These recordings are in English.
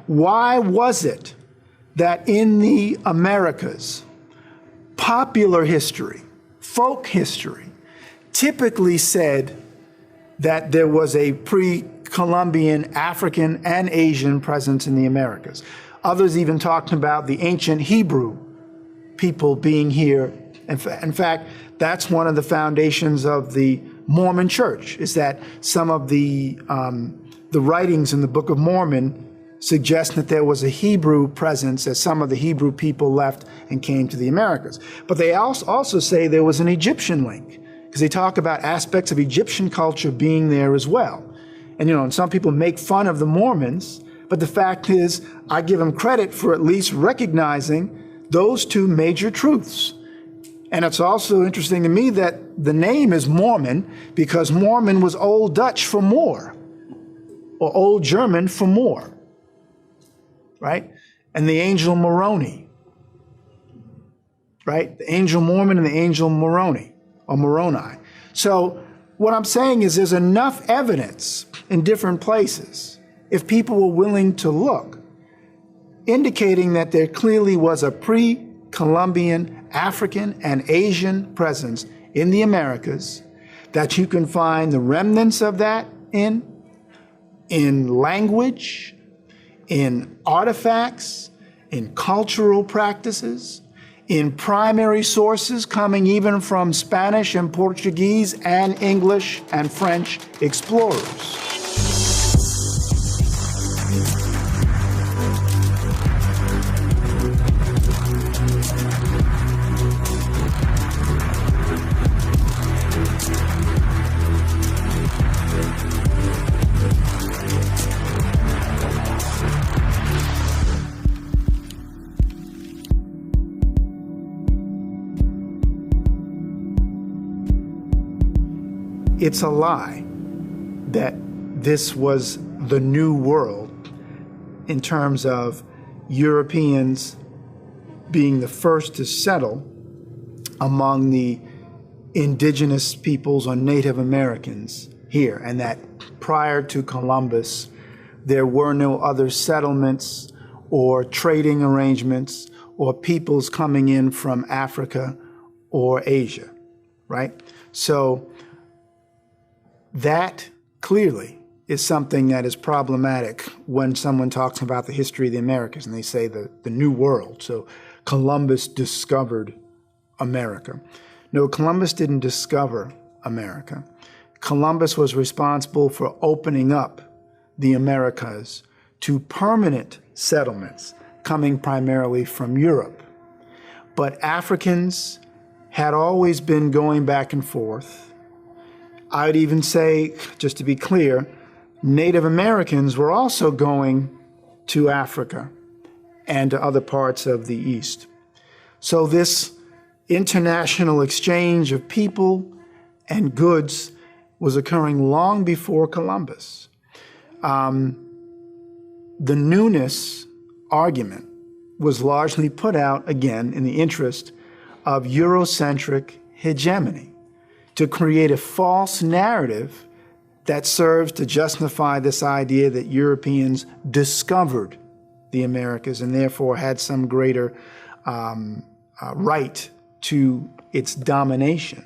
Why was it that in the Americas, popular history, folk history, typically said that there was a pre-Columbian African and Asian presence in the Americas? Others even talked about the ancient Hebrew people being here. In fact, that's one of the foundations of the Mormon Church, is that some of the writings in the Book of Mormon suggest that there was a Hebrew presence as some of the Hebrew people left and came to the Americas. But they also say there was an Egyptian link, because they talk about aspects of Egyptian culture being there as well. And, and some people make fun of the Mormons, but the fact is, I give them credit for at least recognizing those two major truths. And it's also interesting to me that the name is Mormon, because Mormon was Old Dutch for more, or Old German for more, right? And the angel Moroni, right? The angel Mormon and the angel Moroni, or Moroni. So what I'm saying is there's enough evidence in different places, if people were willing to look, indicating that there clearly was a pre-Columbian African and Asian presence in the Americas, that you can find the remnants of that in language, in artifacts, in cultural practices, in primary sources coming even from Spanish and Portuguese and English and French explorers. It's a lie that this was the new world in terms of Europeans being the first to settle among the indigenous peoples or Native Americans here, and that prior to Columbus, there were no other settlements or trading arrangements or peoples coming in from Africa or Asia, right? So that clearly is something that is problematic when someone talks about the history of the Americas and they say the New World. So Columbus discovered America. No, Columbus didn't discover America. Columbus was responsible for opening up the Americas to permanent settlements coming primarily from Europe. But Africans had always been going back and forth. I would even say, just to be clear, Native Americans were also going to Africa and to other parts of the East. So this international exchange of people and goods was occurring long before Columbus. The newness argument was largely put out, again, in the interest of Eurocentric hegemony, to create a false narrative that serves to justify this idea that Europeans discovered the Americas and therefore had some greater right to its domination.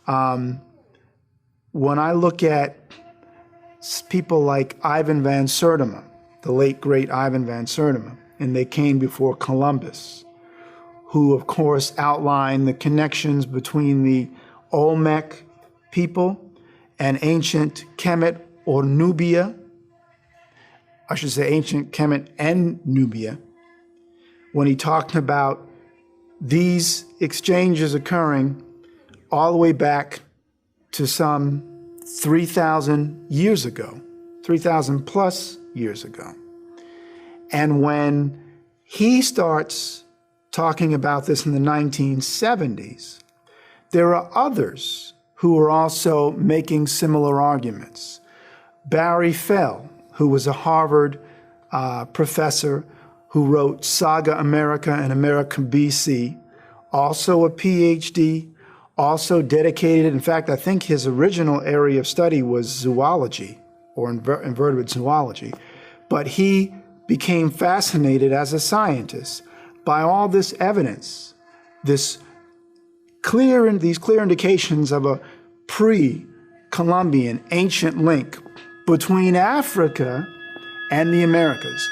When I look at people like Ivan van Sertima, the late great Ivan van Sertima, and they came before Columbus, who of course outlined the connections between the Olmec people and ancient Kemet or Nubia, I should say ancient Kemet and Nubia, when he talked about these exchanges occurring all the way back to some 3,000 years ago, 3,000 plus years ago. And when he starts talking about this in the 1970s, there are others who are also making similar arguments. Barry Fell, who was a Harvard professor who wrote Saga America and America BC, also a PhD, also dedicated, in fact, I think his original area of study was zoology or invertebrate zoology, but he became fascinated as a scientist by all this evidence, these clear indications of a pre-Columbian ancient link between Africa and the Americas.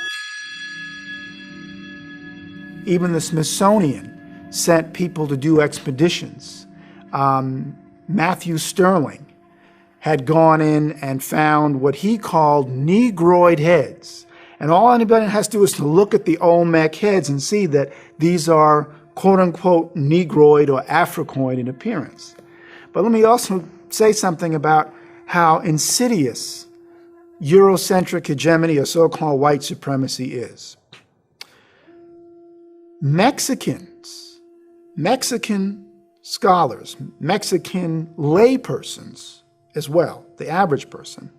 Even the Smithsonian sent people to do expeditions. Matthew Sterling had gone in and found what he called negroid heads. And all anybody has to do is to look at the Olmec heads and see that these are quote unquote negroid or Africoid in appearance. But let me also say something about how insidious Eurocentric hegemony or so-called white supremacy is. Mexican scholars, Mexican laypersons as well, the average person,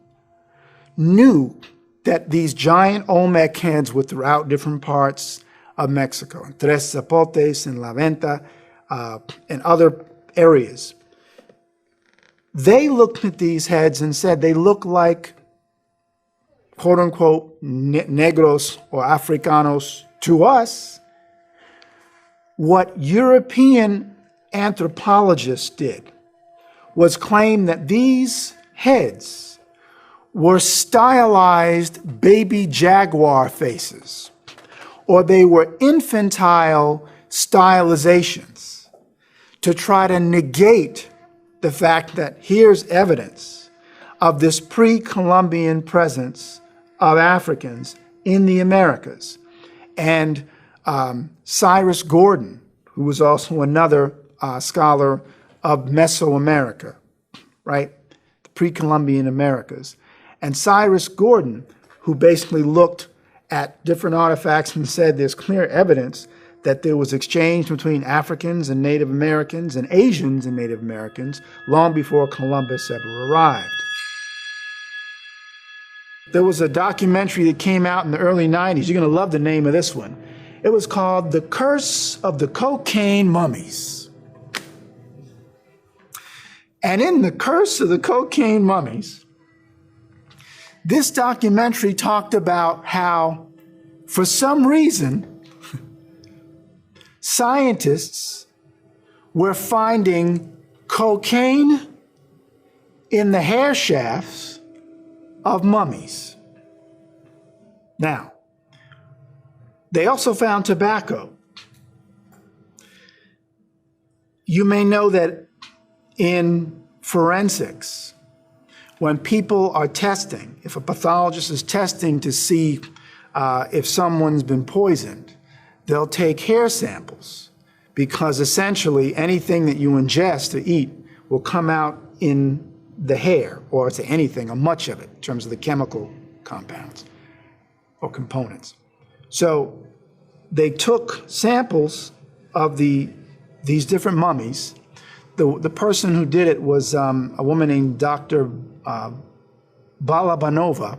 knew that these giant Olmec heads were throughout different parts of Mexico, in Tres Zapotes, in La Venta, and other areas. They looked at these heads and said they look like, quote unquote, negros or Africanos to us. What European anthropologists did was claim that these heads were stylized baby jaguar faces, or they were infantile stylizations to try to negate the fact that here's evidence of this pre-Columbian presence of Africans in the Americas. And Cyrus Gordon, who was also another scholar of Mesoamerica, right? The pre-Columbian Americas. And Cyrus Gordon, who basically looked at different artifacts and said there's clear evidence that there was exchange between Africans and Native Americans and Asians and Native Americans long before Columbus ever arrived. There was a documentary that came out in the early 90s. You're going to love the name of this one. It was called The Curse of the Cocaine Mummies. And in The Curse of the Cocaine Mummies, this documentary talked about how, for some reason, scientists were finding cocaine in the hair shafts of mummies. Now, they also found tobacco. You may know that in forensics, when people are testing, if a pathologist is testing to see if someone's been poisoned, they'll take hair samples because essentially anything that you ingest or eat will come out in the hair, or say anything or much of it in terms of the chemical compounds or components. So they took samples of these different mummies. The person who did it was a woman named Dr. Balabanova,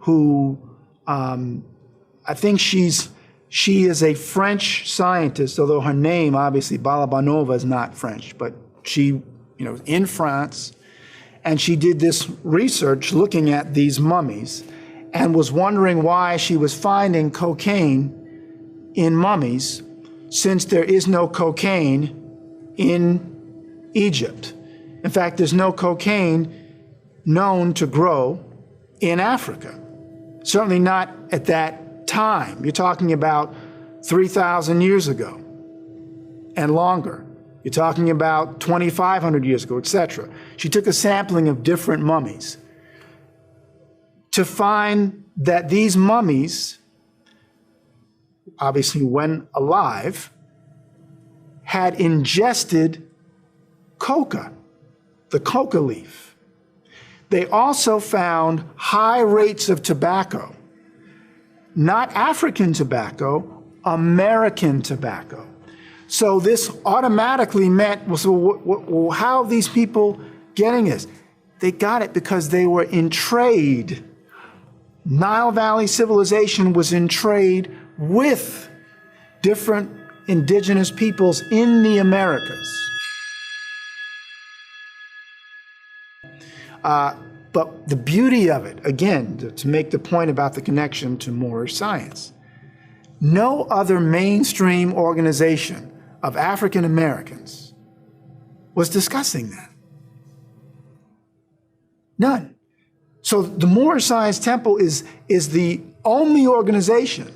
who I think she is a French scientist, although her name, obviously, Balabanova is not French, but she, in France, and she did this research looking at these mummies and was wondering why she was finding cocaine in mummies since there is no cocaine in Egypt. In fact, there's no cocaine known to grow in Africa, certainly not at that time. You're talking about 3,000 years ago and longer. You're talking about 2,500 years ago, etc. She took a sampling of different mummies to find that these mummies, obviously when alive, had ingested coca, the coca leaf. They also found high rates of tobacco, not African tobacco, American tobacco. So this automatically meant, well, how are these people getting this? They got it because they were in trade. Nile Valley civilization was in trade with different indigenous peoples in the Americas. But the beauty of it, again, to make the point about the connection to Moorish science, no other mainstream organization of African Americans was discussing that. None. So the Moorish Science Temple is the only organization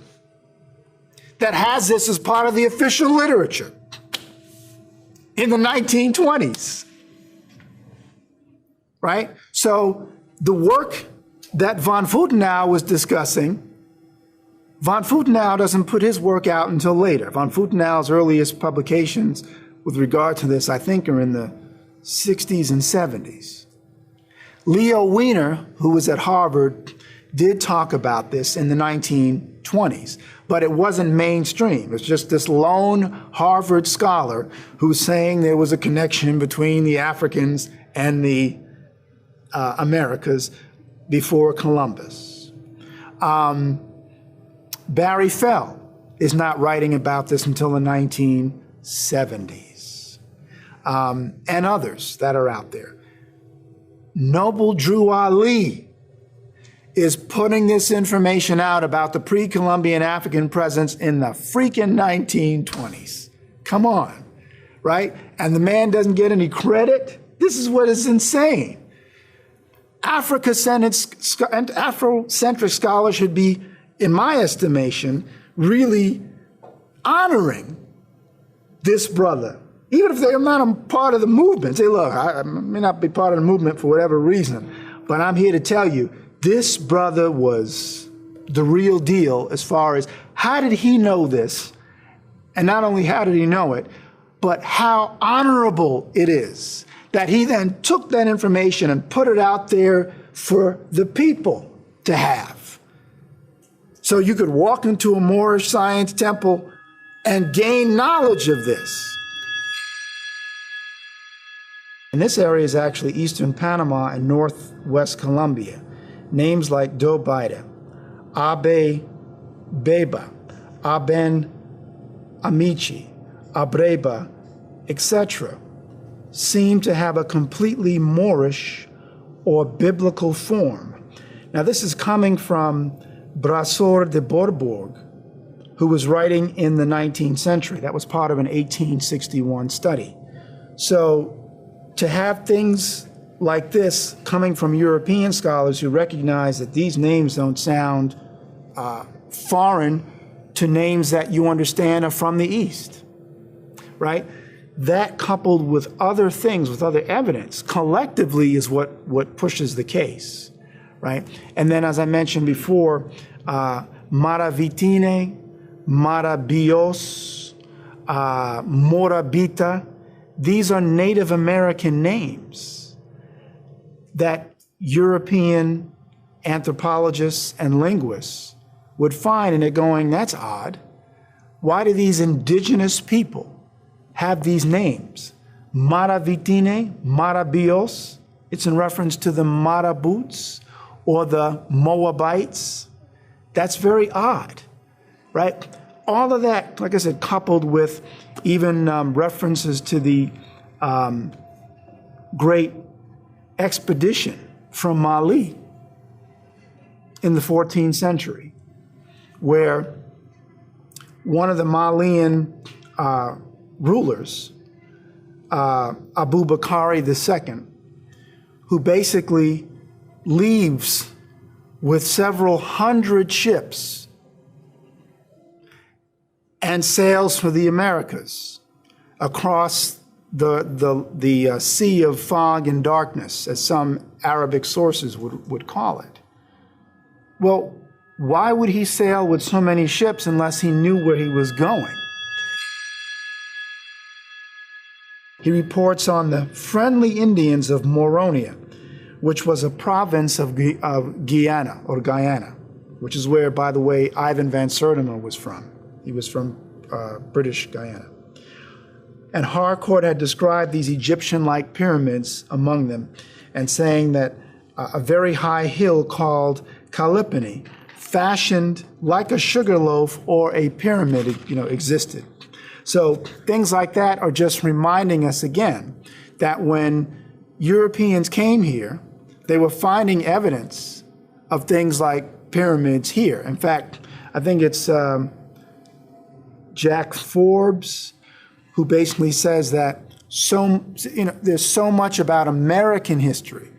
that has this as part of the official literature in the 1920s. Right? So the work that von Futenau was discussing, von Futenau doesn't put his work out until later. Von Futenau's earliest publications with regard to this, I think, are in the 60s and 70s. Leo Wiener, who was at Harvard, did talk about this in the 1920s, but it wasn't mainstream. It's just this lone Harvard scholar who's saying there was a connection between the Africans and the Americas before Columbus. Barry Fell is not writing about this until the 1970s, and others that are out there. Noble Drew Ali is putting this information out about the pre-Columbian African presence in the freaking 1920s. Come on, right? And the man doesn't get any credit? This is what is insane. Afrocentric scholars should be, in my estimation, really honoring this brother. Even if they're not a part of the movement. Say, look, I may not be part of the movement for whatever reason, but I'm here to tell you, this brother was the real deal as far as how did he know this? And not only how did he know it, but how honorable it is that he then took that information and put it out there for the people to have. So you could walk into a Moorish science temple and gain knowledge of this. And this area is actually eastern Panama and northwest Colombia. Names like Dobaida, Abe Beba, Aben Amici, Abreba, etc. seem to have a completely Moorish or biblical form. Now this is coming from Brasseur de Bourbourg, who was writing in the 19th century. That was part of an 1861 study. So to have things like this coming from European scholars who recognize that these names don't sound foreign to names that you understand are from the East, right? That coupled with other things, with other evidence, collectively is what pushes the case, right? And then, as I mentioned before, Maravitine, Marabios, Morabita, these are Native American names that European anthropologists and linguists would find, and they're going, that's odd. Why do these indigenous people have these names? Maravitine, Marabios, it's in reference to the Marabouts or the Moabites. That's very odd, right? All of that, like I said, coupled with even references to the great expedition from Mali in the 14th century, where one of the Malian rulers, Abu Bakari II, who basically leaves with several hundred ships and sails for the Americas across the sea of fog and darkness, as some Arabic sources would call it. Well, why would he sail with so many ships unless he knew where he was going? He reports on the friendly Indians of Moronia, which was a province of Guyana, which is where, by the way, Ivan van Sertima was from. He was from British Guyana. And Harcourt had described these Egyptian-like pyramids among them, and saying that a very high hill called Kalipani, fashioned like a sugar loaf or a pyramid, existed. So things like that are just reminding us again that when Europeans came here, they were finding evidence of things like pyramids here. In fact, I think it's Jack Forbes who basically says that there's so much about American history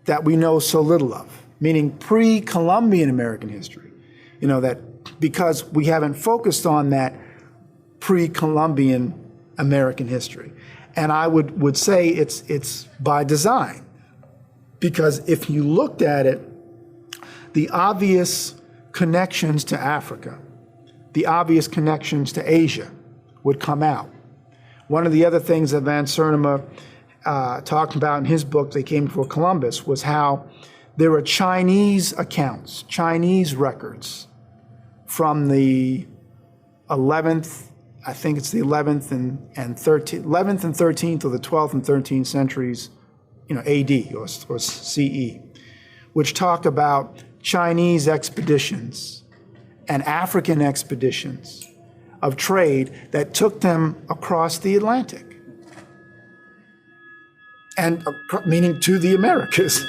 that we know so little of, meaning pre-Columbian American history. That because we haven't focused on that pre-Columbian American history. And I would say it's by design, because if you looked at it, the obvious connections to Africa, the obvious connections to Asia would come out. One of the other things that Van Cernema talked about in his book, They Came Before Columbus, was how there are Chinese accounts, Chinese records from the 11th, I think it's the 11th and 13th, 11th and 13th, or the 12th and 13th centuries, AD or CE, which talk about Chinese expeditions and African expeditions of trade that took them across the Atlantic, and meaning to the Americas.